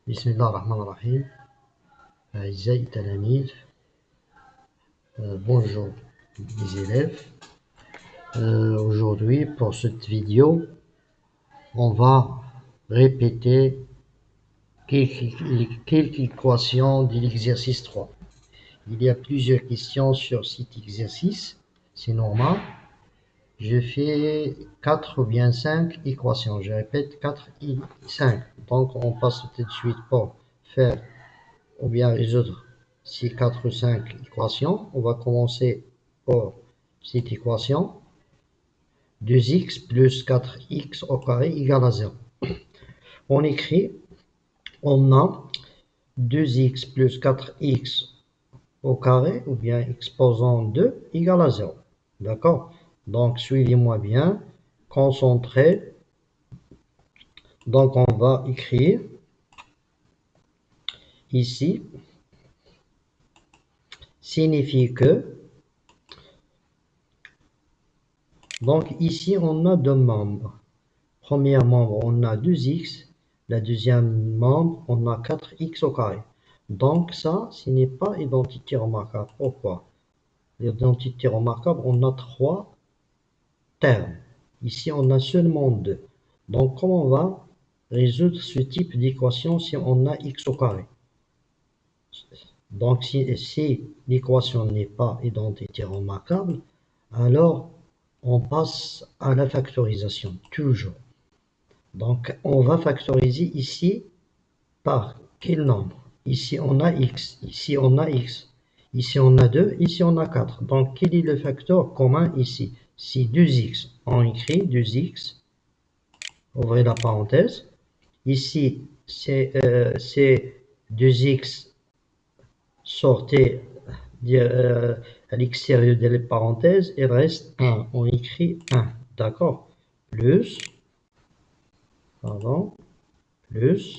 بسم الله الرحمن الرحيم. أعزائي التلاميذ، bonjour les élèves. Aujourd'hui, pour cette vidéo, on va répéter quelques équations de l'exercice 3. Il y a plusieurs questions sur cet exercice, c'est normal. Je fais 4 ou bien 5 équations. Je répète 4 et 5. Donc, on passe tout de suite pour faire ou bien résoudre ces 4 ou 5 équations. On va commencer par cette équation. 2x plus 4x au carré égale à 0. On écrit, on a 2x plus 4x au carré, ou bien exposant 2 égale à 0. D'accord? Donc, suivez-moi bien, concentrez. Donc, on va écrire ici, signifie que, donc ici, on a deux membres. Premier membre, on a 2x. La deuxième membre, on a 4x au carré. Donc ça, ce n'est pas identité remarquable. Pourquoi? L'identité remarquable, on a 3 termes. Ici, on a seulement 2. Donc, comment on va résoudre ce type d'équation si on a x au carré? Donc, si l'équation n'est pas identité remarquable, alors on passe à la factorisation, toujours. Donc, on va factoriser ici par quel nombre? Ici, on a x. Ici, on a x. Ici, on a 2. Ici, on a 4. Donc, quel est le facteur commun ici? C'est 2x. On écrit 2x. Ouvrez la parenthèse. Ici, c'est 2x sortez à l'extérieur de la parenthèse. Il reste 1. On écrit 1. D'accord? Plus. Pardon. Plus.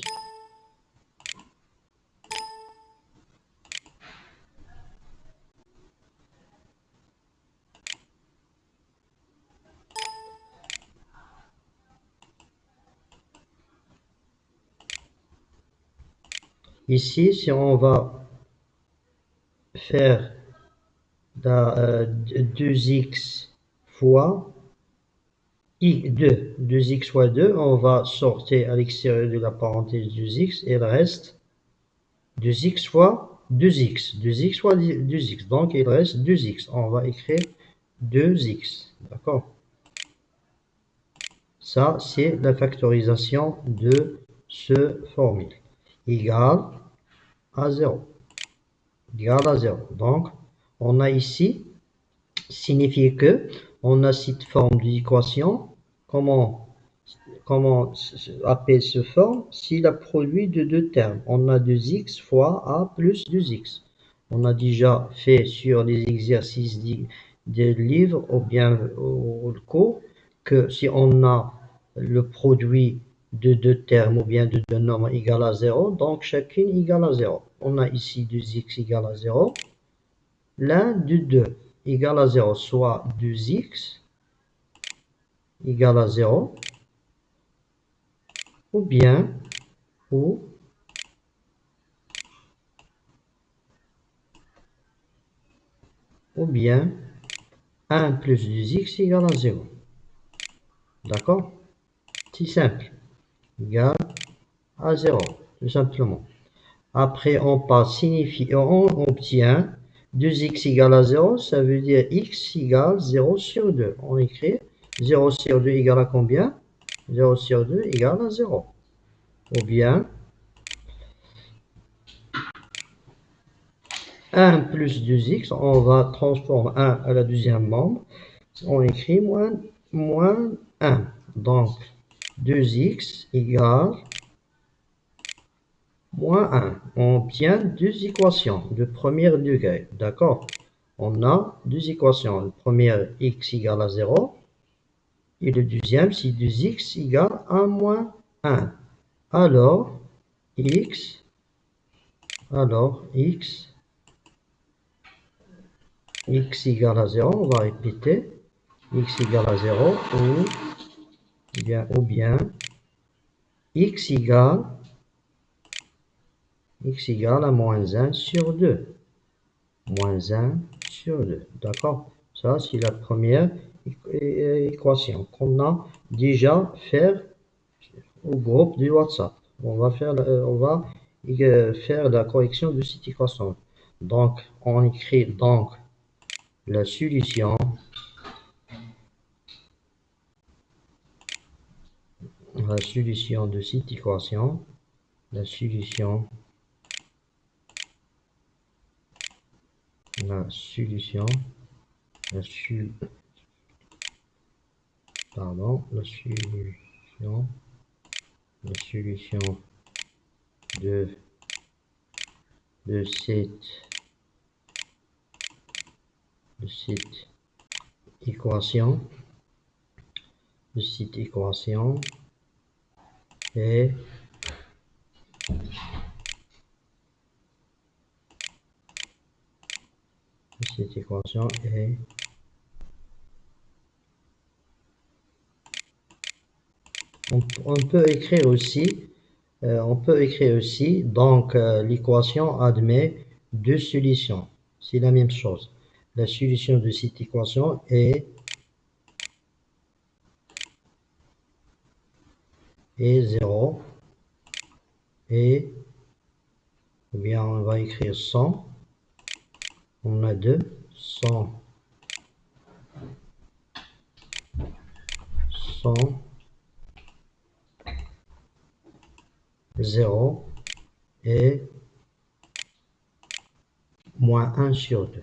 Ici, si on va faire 2x fois 2x fois 2, on va sortir à l'extérieur de la parenthèse 2x et il reste 2x fois 2x. 2x fois 2x. Donc, il reste 2x. On va écrire 2x. D'accord? Ça, c'est la factorisation de ce formule. Égale à 0. Égale à 0. Donc, on a ici, signifie que on a cette forme d'équation. Comment appeler cette forme? C'est le produit de deux termes. On a 2x fois a plus 2x. On a déjà fait sur les exercices des livres ou bien au cours que si on a le produit de deux termes ou bien de deux nombres égal à 0, donc chacune égale à 0. On a ici 2x égale à 0. L'un de deux égale à 0, soit 2x égale à 0, ou bien, ou bien 1 plus 2x égale à 0. D'accord? C'est simple. Égale à 0, tout simplement. Après, on passe, on obtient 2x égale à 0, ça veut dire x égale 0 sur 2. On écrit 0 sur 2 égale à combien? 0 sur 2 égale à 0. Ou bien 1 plus 2x, on va transformer 1 à la deuxième membre. On écrit moins 1. Donc, 2x égale moins 1. On obtient deux équations de premier degré. D'accord? On a deux équations. La première, x égale à 0. Et le deuxième, c'est 2x égale à moins 1. Alors, x égale à 0. On va répéter. X égale à 0 ou bien x égale x égale à moins 1 sur 2. Moins 1 sur 2. D'accord? Ça, c'est la première équation qu'on a déjà fait au groupe du WhatsApp. On va faire la correction de cette équation. Donc, on écrit donc la solution de cette équation, la solution de, de cette équation, est on peut écrire aussi, donc l'équation admet deux solutions. C'est la même chose. La solution de cette équation est 0 et ou bien on va écrire 100. On a 100, 0 et moins 1 sur 2.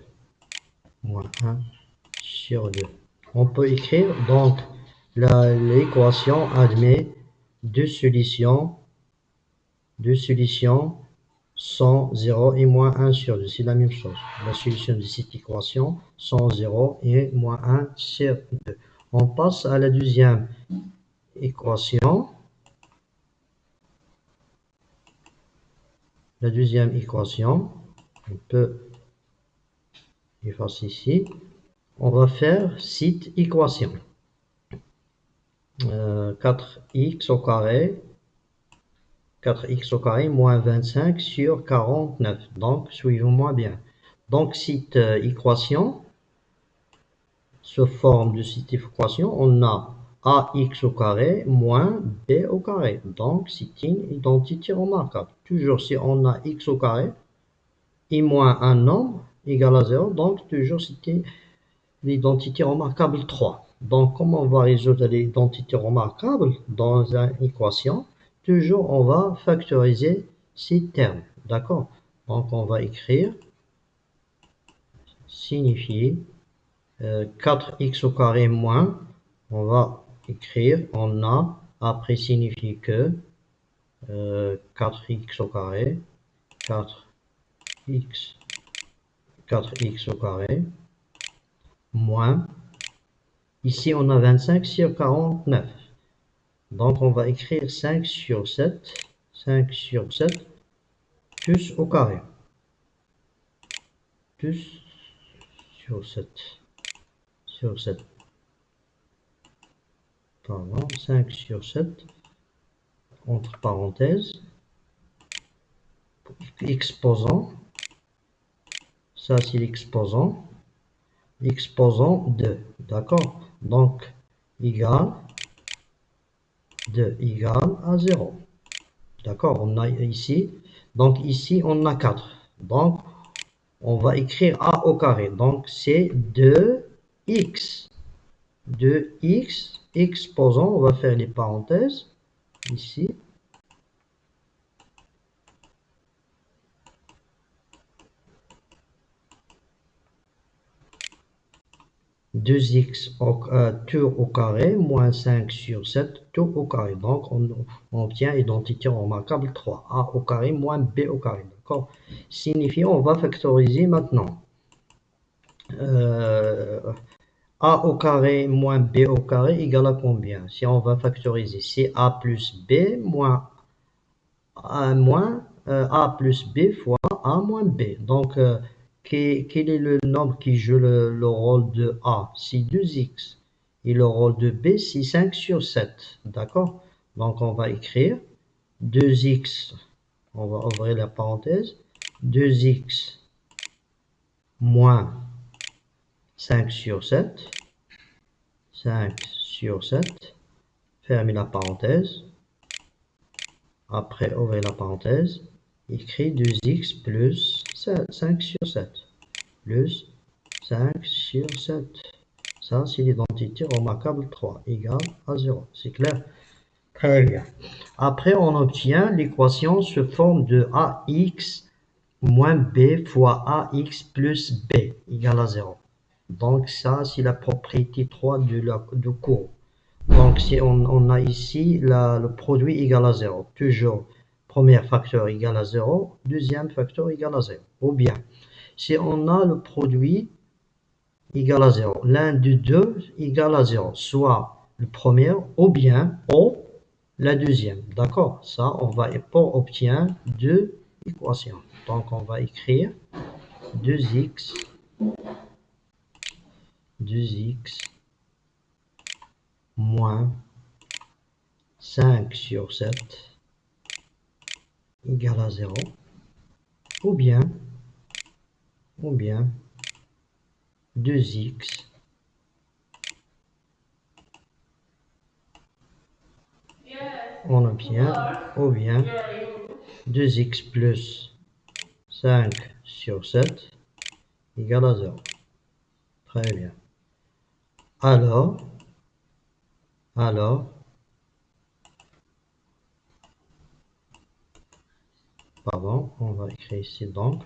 Moins 1 sur 2. On peut écrire donc l'équation admet deux solutions 100, 0 et moins 1 sur 2. C'est la même chose. La solution de cette équation, 100, 0 et moins 1 sur 2. On passe à la deuxième équation. La deuxième équation, on peut effacer ici. On va faire cette équation. 4x au carré moins 25 sur 49. Donc, suivez-moi bien. Donc, cette équation se forme de cette équation. On a ax au carré moins b au carré. Donc, c'est une identité remarquable. Toujours si on a x au carré et moins un nombre égal à 0, donc toujours c'était l'identité remarquable 3. Donc, comment on va résoudre l'identité remarquable dans une équation? Toujours, on va factoriser ces termes. D'accord? Donc, on va écrire, signifier 4x au carré moins, on va écrire, on a, après signifier que 4x au carré, 4x au carré, moins, ici on a 25 sur 49. Donc on va écrire 5 sur 7 plus au carré. Plus sur 7. Pardon, 5 sur 7, entre parenthèses, exposant, ça c'est l'exposant 2, d'accord? Donc, égale 2 égale à 0. D'accord? On a ici, donc ici on a 4. Donc, on va écrire a au carré. Donc, c'est 2x. 2x exposant, on va faire les parenthèses ici. Deux x tout au carré moins 5 sur 7 tout au carré. Donc, on obtient identité remarquable 3. A au carré moins b au carré. D'accord? Signifie, on va factoriser maintenant. A au carré moins b au carré égale à combien? Si on va factoriser, c'est a plus b moins a plus b fois a moins b. Donc, quel est le nombre qui joue le rôle de a? C'est 2x. Et le rôle de b, c'est 5 sur 7. D'accord? Donc, on va écrire 2x. On va ouvrir la parenthèse. 2x moins 5 sur 7. 5 sur 7. Fermez la parenthèse. Après, ouvrez la parenthèse. Écrit 2x plus 5 sur 7. Plus 5 sur 7. Ça, c'est l'identité remarquable 3 égale à 0. C'est clair? Très bien. Après, on obtient l'équation sous forme de ax moins b fois ax plus b égale à 0. Donc, ça, c'est la propriété 3 de courbe. Donc, si on a ici le produit égal à 0. Toujours, premier facteur égal à 0, deuxième facteur égal à 0. Ou bien, si on a le produit égal à 0, l'un des deux égal à 0, soit le premier ou bien la deuxième. D'accord? Ça, on va pour obtenir deux équations. Donc, on va écrire 2x moins 5 sur 7 égale à 0. Ou bien 2x on obtient, ou bien 2x plus 5 sur 7 égale à 0. Très bien. Alors, pardon, on va écrire ici donc.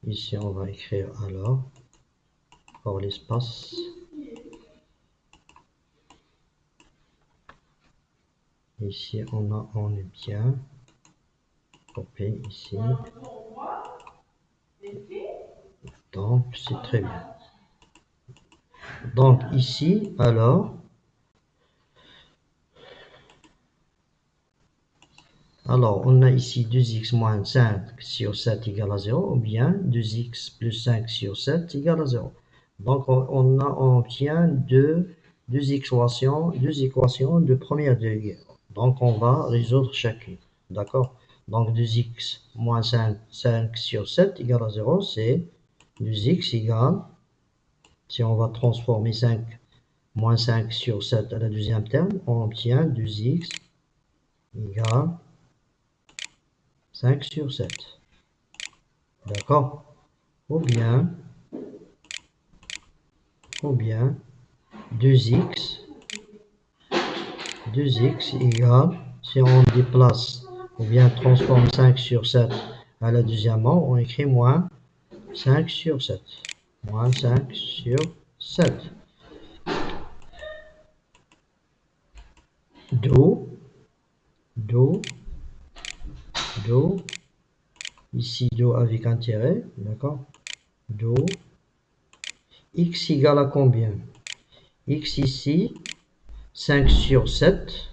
Ici, on va écrire alors, pour l'espace. Ici, on obtient, copier ici. Donc, c'est très bien. Donc, ici, alors, on a ici 2x moins 5 sur 7 égale à 0, ou bien 2x plus 5 sur 7 égale à 0. Donc, on obtient deux équations de première degré. Donc, on va résoudre chacune. D'accord? Donc, 2x moins 5 sur 7 égale à 0, c'est 2x égale, si on va transformer 5 moins 5 sur 7 à la deuxième terme, on obtient 2x égale 5 sur 7. D'accord? Ou bien 2x égale, si on déplace ou bien transforme 5 sur 7 à la deuxième mot, on écrit moins 5 sur 7. Moins 5 sur 7. Do, ici do avec un tiret, d'accord? Do, x égale à combien? X ici, 5 sur 7.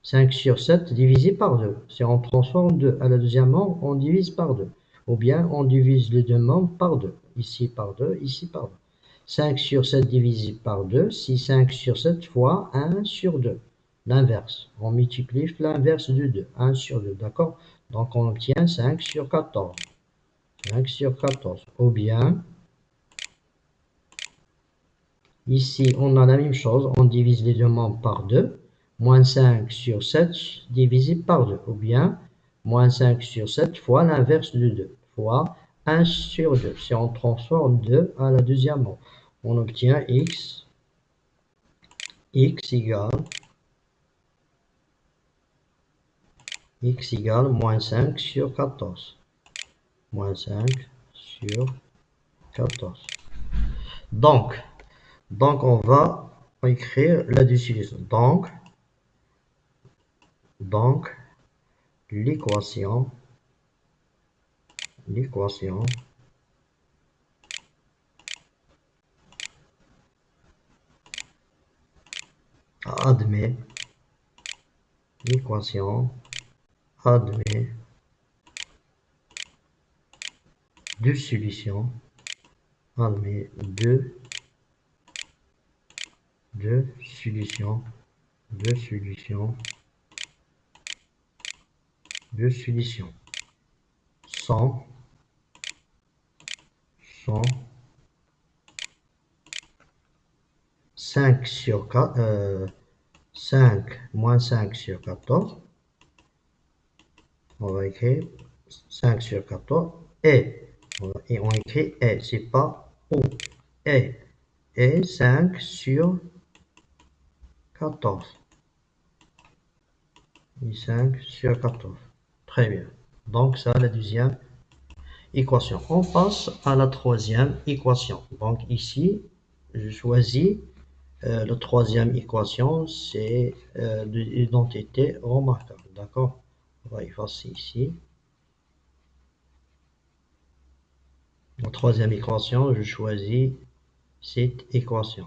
5 sur 7 divisé par 2. Si on transforme 2 à la deuxième membre, on divise par 2. Ou bien on divise les deux membres par 2. Ici par 2, ici par 2. 5 sur 7 divisé par 2, c'est 5 sur 7 fois 1 sur 2. L'inverse. On multiplie l'inverse de 2. 1 sur 2, d'accord? Donc on obtient 5 sur 14. 5 sur 14. Ou bien, ici on a la même chose. On divise les deux membres par 2. Moins 5 sur 7 divisé par 2. Ou bien, moins 5 sur 7 fois l'inverse de 2. Fois 1 sur 2. Si on transforme 2 à la deuxième mot, on obtient x égale moins 5 sur 14. Moins 5 sur 14. Donc on va écrire la décision. Donc, l'équation admet deux solutions, de solution, de solution, de solution. 100, 100, 5 sur 4, 5 moins 5 sur 14. On va écrire 5 sur 14 et on écrit et, c'est pas ou. Et 5 sur 14. Et 5 sur 14. Très bien. Donc ça, la deuxième équation. On passe à la troisième équation. Donc ici, je choisis la troisième équation, c'est l'identité remarquable. D'accord? On va effacer ici. La troisième équation, je choisis cette équation.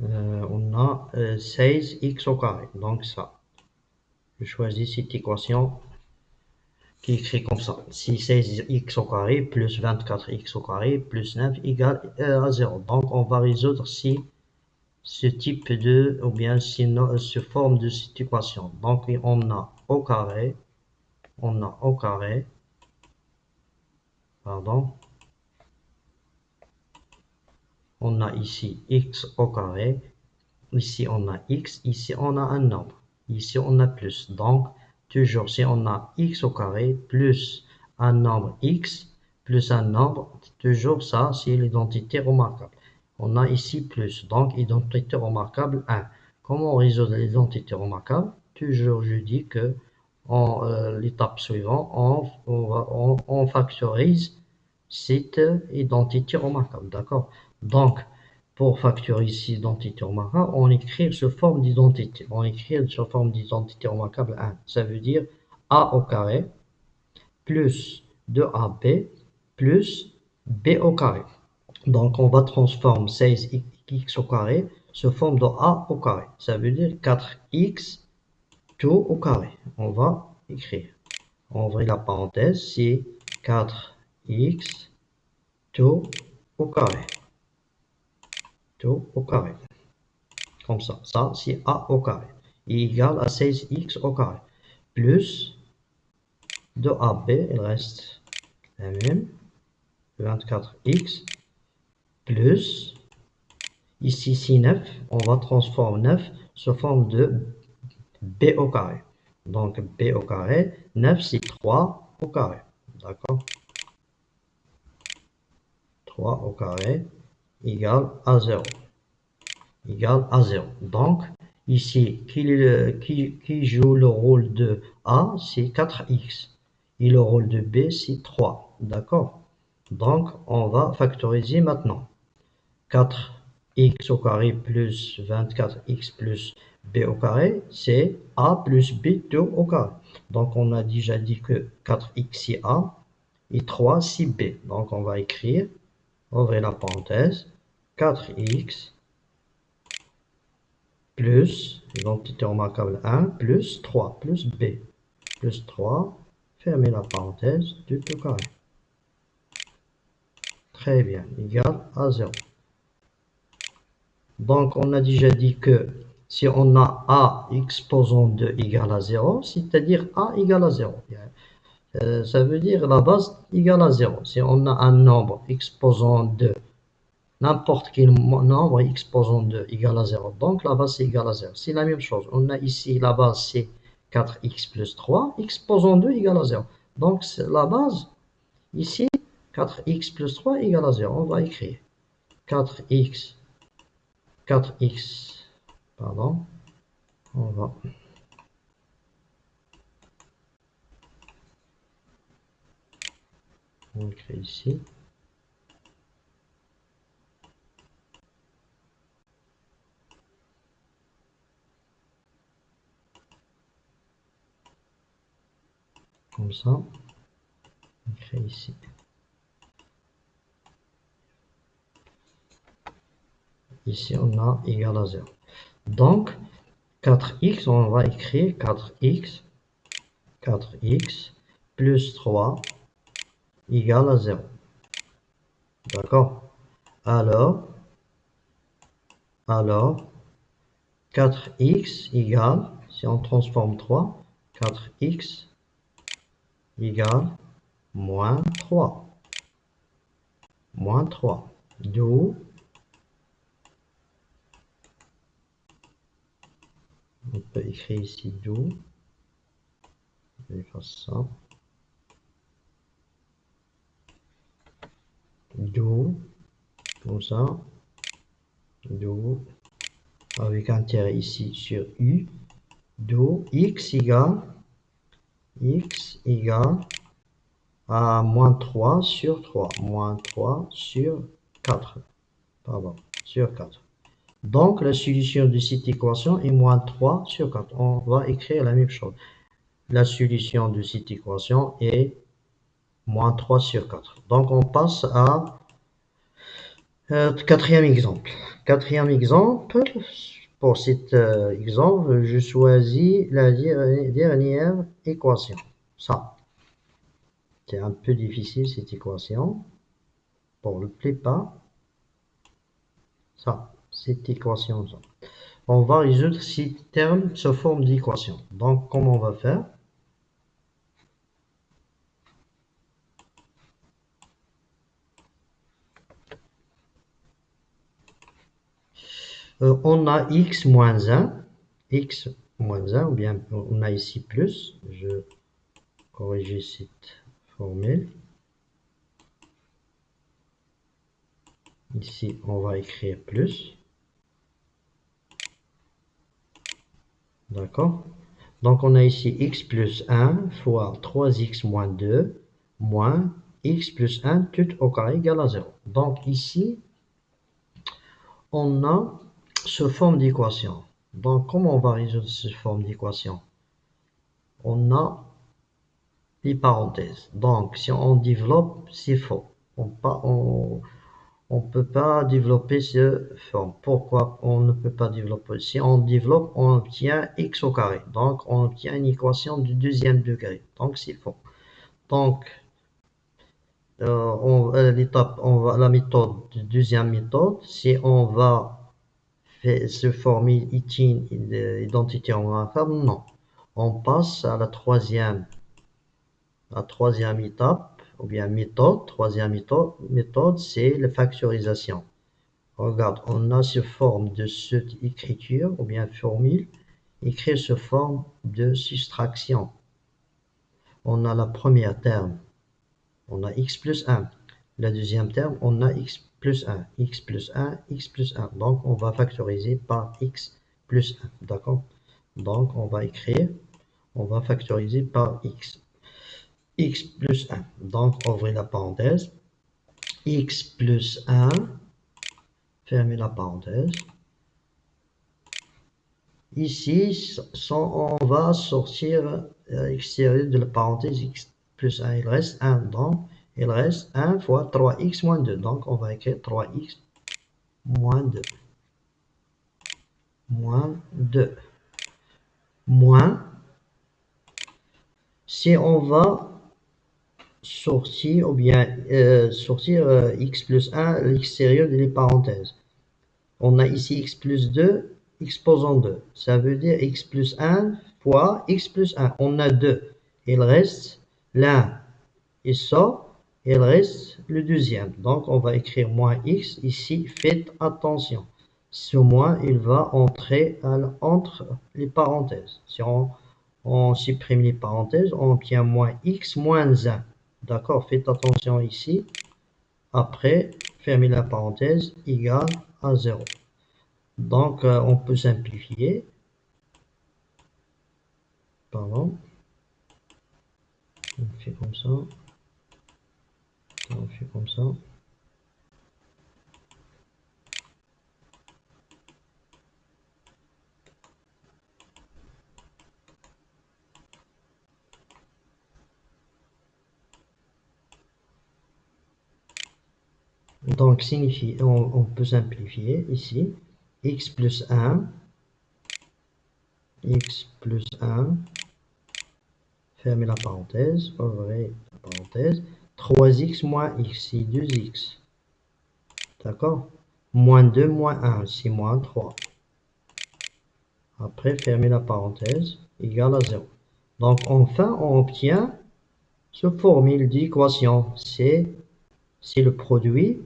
On a 16x au carré. Donc ça, je choisis cette équation qui est écrite comme ça. Si 16x au carré plus 24x au carré plus 9 égale à 0. Donc on va résoudre si ce type de, ou bien si ce forme de cette équation. Donc on a au carré, pardon, on a ici x au carré, ici on a x, ici on a un nombre, ici on a plus. Donc toujours si on a x au carré plus un nombre x plus un nombre, toujours ça c'est l'identité remarquable. On a ici plus, donc identité remarquable 1. Comment on résout l'identité remarquable? Toujours je dis que l'étape suivante, on factorise cette identité remarquable. D'accord? Donc, pour factoriser cette identité remarquable, on écrit sous forme d'identité. On écrit sous forme d'identité remarquable 1. Ça veut dire a au carré plus 2ab plus b au carré. Donc, on va transformer 16x au carré sous forme de a au carré. Ça veut dire 4x tout au carré. On va écrire. On ouvre la parenthèse, c'est 4x tout au carré. Tout au carré. Comme ça. Ça, c'est a au carré. Est égal à 16x au carré. Plus 2ab, il reste la même. 24x plus, ici c'est 9, on va transformer 9 sous forme de b au carré. Donc b au carré, 9 c'est 3 au carré. D'accord? 3 au carré égale à 0. Égale à 0. Donc ici, qui joue le rôle de a, c'est 4x. Et le rôle de b, c'est 3. D'accord? Donc on va factoriser maintenant. 4x au carré plus 24x plus b au carré, c'est a plus b tout au carré. Donc on a déjà dit que 4x c'est a et 3 c'est b. Donc on va écrire, ouvrez la parenthèse, 4x plus, identité remarquable 1, plus 3, plus b, plus 3, fermez la parenthèse, tout au carré. Très bien, égal à 0. Donc, on a déjà dit que si on a a exposant 2 égale à 0, c'est-à-dire a égale à 0. Ça veut dire la base égale à 0. Si on a un nombre exposant 2, n'importe quel nombre exposant 2 égale à 0, donc la base c'est égal à 0. C'est la même chose. On a ici la base c'est 4x plus 3, exposant 2 égale à 0. Donc la base, ici, 4x plus 3 égale à 0. On va écrire 4x, pardon, on va écrire ici. Comme ça, on écrit ici. Ici, on a égal à 0. Donc, 4x, on va écrire 4x plus 3 égale à 0. D'accord? Alors, 4x égale, si on transforme 3, 4x égale moins 3. Moins 3. D'où on peut écrire ici d'où. Je vais faire ça. D'où, comme ça. D'où, avec un tiret ici sur U. D'où x égale à moins 3 sur 3. Moins 3 sur 4. Pardon, sur 4. Donc, la solution de cette équation est moins 3 sur 4. On va écrire la même chose. La solution de cette équation est moins 3 sur 4. Donc, on passe à quatrième exemple. Quatrième exemple, pour cet exemple, je choisis la dernière équation. Ça, c'est un peu difficile cette équation. Pour le plupart, ça, cette équation. Ça. On va résoudre ces termes sous forme d'équation. Donc, comment on va faire? On a x moins 1, ou bien on a ici plus. Je corrige cette formule. Ici, on va écrire plus. D'accord? Donc, on a ici x plus 1 fois 3x moins 2 moins x plus 1 tout au carré égale à 0. Donc, ici, on a sous forme d'équation. Donc, comment on va résoudre cette forme d'équation? On a les parenthèses. Donc, si on développe, c'est faux. On ne peut pas développer cette forme. Pourquoi on ne peut pas développer? Si on développe, on obtient x au carré. Donc, on obtient une équation du deuxième degré. Donc, c'est faux. Donc, la méthode, deuxième méthode, si on va faire ce former identité en infâme, non. On passe à la troisième étape, ou bien méthode. Troisième méthode, c'est la factorisation. Regarde, on a sous forme de cette écriture, ou bien formule, écrit sous forme de soustraction. On a la première terme, on a x plus 1. La deuxième terme, on a x plus 1, x plus 1, x plus 1. Donc, on va factoriser par x plus 1, d'accord? Donc, on va factoriser par x. X plus 1. Donc, ouvrez la parenthèse. X plus 1, fermez la parenthèse. Ici, on va sortir l'extérieur de la parenthèse x plus 1. Il reste 1. Donc, il reste 1 fois 3x moins 2. Donc, on va écrire 3x moins 2. Moins 2. Moins. Si on va sortir, ou bien sortir x plus 1 à l'extérieur des parenthèses. On a ici x plus 2, exposant 2. Ça veut dire x plus 1 fois x plus 1. On a 2. Il reste l'un. Il sort. Il reste le deuxième. Donc, on va écrire moins x. Ici, faites attention. Ce moins, il va entrer entre les parenthèses. Si on supprime les parenthèses, on obtient moins x moins 1. D'accord? Faites attention ici. Après, fermez la parenthèse, égale à 0. Donc, on peut simplifier. Pardon. On fait comme ça. On fait comme ça. Donc, on peut simplifier ici. X plus 1. X plus 1. Fermez la parenthèse. Ouvrez la parenthèse. 3x moins x, c'est 2x. D'accord? Moins 2 moins 1, c'est moins 3. Après, fermer la parenthèse, égale à 0. Donc, enfin, on obtient ce formule d'équation. C'est le produit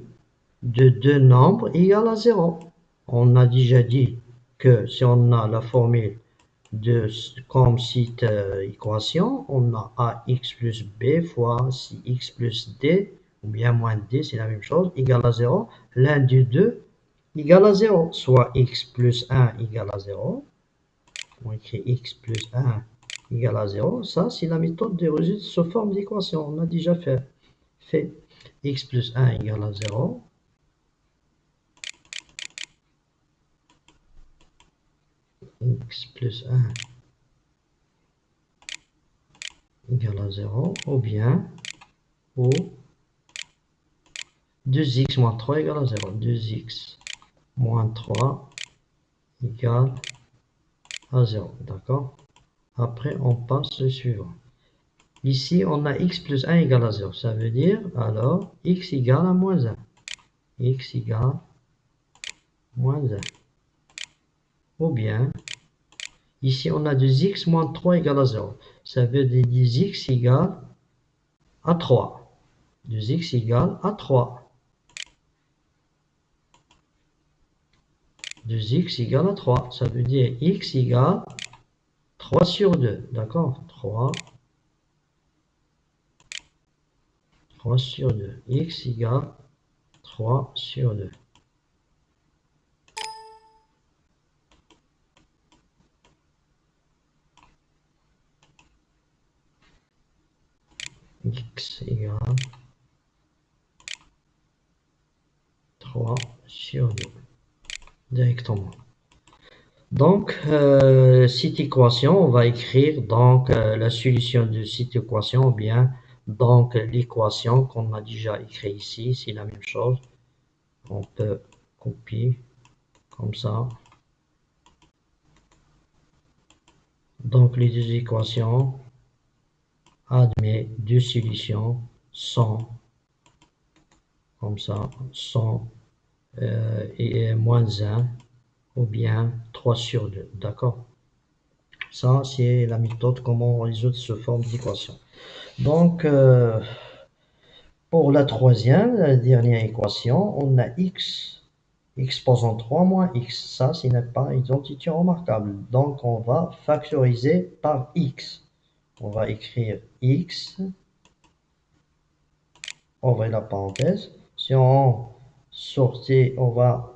de deux nombres égal à 0. On a déjà dit que si on a la formule comme cette équation, on a ax plus b fois x plus d, ou bien moins d, c'est la même chose, égal à 0. L'un des deux égale à 0, soit x plus 1 égale à 0. On écrit x plus 1 égale à 0. Ça, c'est la méthode de résoudre sous forme d'équation. On a déjà fait. X plus 1 égale à 0. X plus 1 égale à 0. Ou bien, 2x moins 3 égale à 0. 2x moins 3 égale à 0. D'accord? Après, on passe au suivant. Ici, on a x plus 1 égale à 0. Ça veut dire, alors, x égale à moins 1. X égale moins 1. Ou bien, ici, on a 2x moins 3 égale à 0. Ça veut dire 2x égale à 3. 2x égale à 3. 2x égale à 3. Ça veut dire x égale 3 sur 2. D'accord? 3 sur 2. X égale 3 sur 2. X égale 3 sur 2. Directement. Donc, cette équation, on va écrire donc la solution de cette équation, ou bien donc l'équation qu'on a déjà écrite ici, c'est la même chose. On peut copier comme ça. Donc, les deux équations admet deux solutions sont comme ça, sont et moins 1 ou bien 3 sur 2. D'accord? Ça, c'est la méthode comment on résout ce forme d'équation. Donc, pour la troisième, la dernière équation, on a x exposant 3 moins x. Ça, ce n'est pas une identité remarquable. Donc, on va factoriser par x. On va écrire x, ouvrez la parenthèse. Si on sortait, on va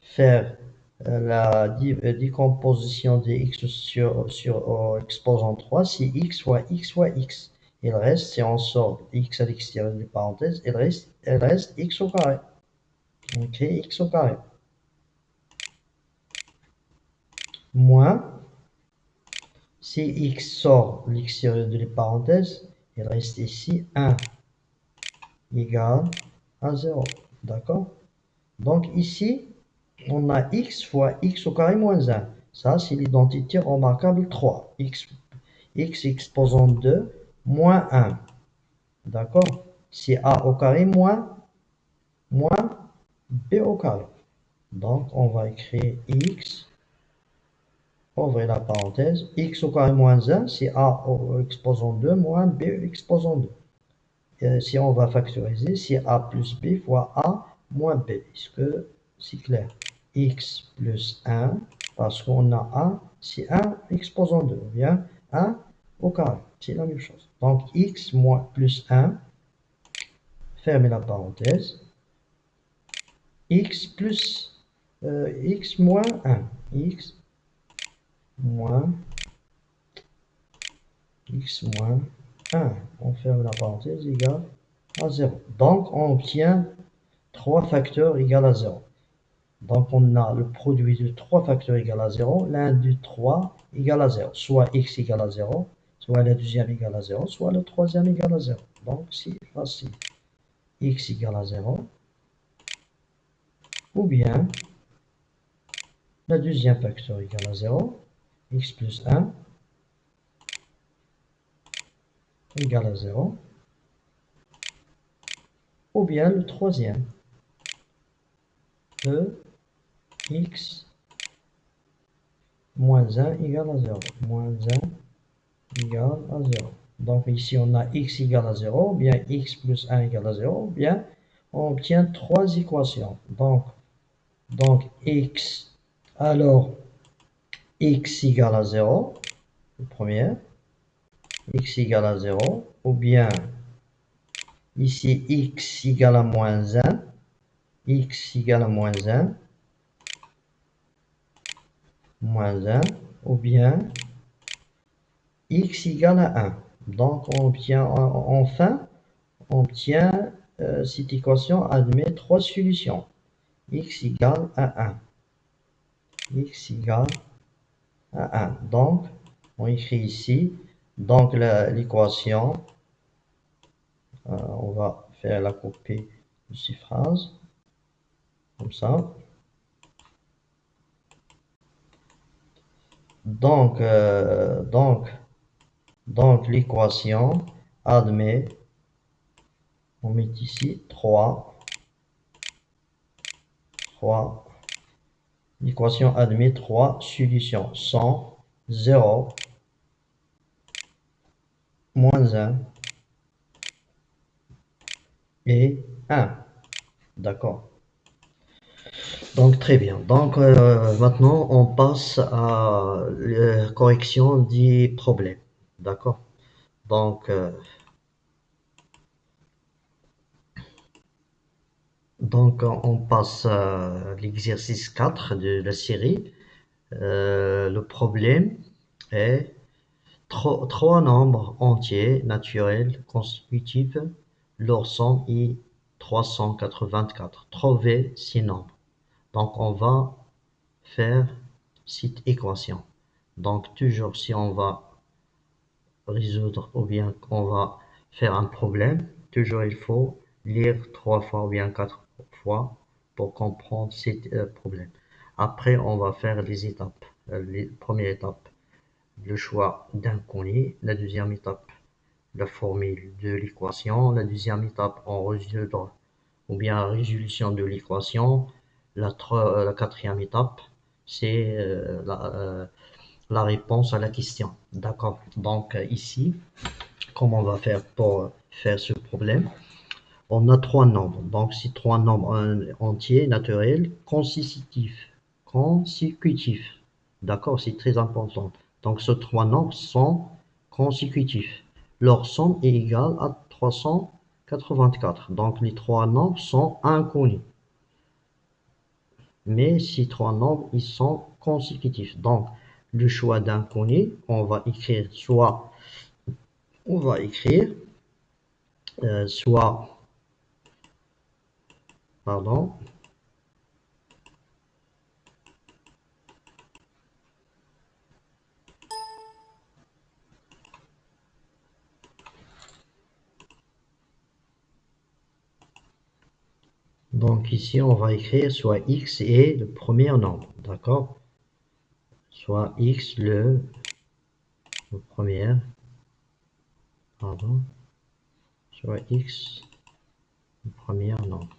faire la décomposition de x sur exposant 3, c'est x fois x fois x. Il reste, si on sort x à l'extérieur des parenthèses, il reste x au carré. On écrit x au carré. Moins, si x sort l'extérieur des parenthèses, il reste ici 1 égale à 0. D'accord? Donc ici, on a x fois x au carré moins 1. Ça, c'est l'identité remarquable 3. X exposant 2 moins 1. D'accord? C'est a au carré moins b au carré. Donc, on va écrire x, ouvrez la parenthèse, x au carré moins 1, c'est a exposant 2 moins b exposant 2. Si on va factoriser, c'est a plus b fois a moins b. Est-ce que c'est clair? X plus 1, parce qu'on a 1, c'est 1 exposant 2, ou bien 1 au carré, c'est la même chose. Donc x moins plus 1, fermez la parenthèse, x plus x moins 1, x moins 1, on ferme la parenthèse, égale à 0. Donc on obtient 3 facteurs égale à 0. Donc, on a le produit de 3 facteurs égal à 0. L'un de 3 égale à 0. Soit x égale à 0, soit la deuxième égale à 0, soit le troisième égale à 0. Donc, c'est facile. X égale à 0. Ou bien, la deuxième facteur égale à 0. X plus 1 égale à 0. ou bien le troisième. E, x moins 1 égale à 0. Moins 1 égale à 0. Donc ici, on a x égale à 0, ou bien x plus 1 égale à 0, ou bien on obtient trois équations. Donc x, alors x égale à 0, le premier, x égale à 0, ou bien ici x égale à moins 1, x égale à moins 1, ou bien x égale à 1. Donc on obtient enfin, on obtient cette équation admet trois solutions. X égale à 1. X égale à 1. Donc, on écrit ici, donc l'équation, on va faire la copie de ces phrases, comme ça. Donc, l'équation admet, on met ici 3. L'équation admet trois solutions, 100, 0, moins 1 et 1. D'accord. Donc, très bien. Donc, maintenant, on passe à la correction des problèmes. D'accord. Donc, on passe à l'exercice 4 de la série. Le problème est trois nombres entiers naturels consécutifs. Leur somme est 384. Trouvez ces nombres. Donc, on va faire cette équation. Donc, toujours si on va résoudre ou bien on va faire un problème, toujours il faut lire 3 fois ou bien 4 fois pour comprendre ce problème. Après, on va faire les étapes. Les première étape, le choix d'un connu. La deuxième étape, la formule de l'équation. La deuxième étape, on résoudre ou bien la résolution de l'équation. La quatrième étape, c'est la réponse à la question. D'accord. Donc ici, comment on va faire pour faire ce problème? On a trois nombres. Donc c'est trois nombres entiers, naturels, consécutifs. D'accord, c'est très important. Donc ces trois nombres sont consécutifs. Leur somme est égale à 384. Donc les trois nombres sont inconnus. Mais ces trois nombres, ils sont consécutifs. Donc le choix d'inconnu, on va écrire soit, pardon, donc ici on va écrire soit x est le premier nombre, d'accord, soit x le premier, pardon, soit x le premier nombre.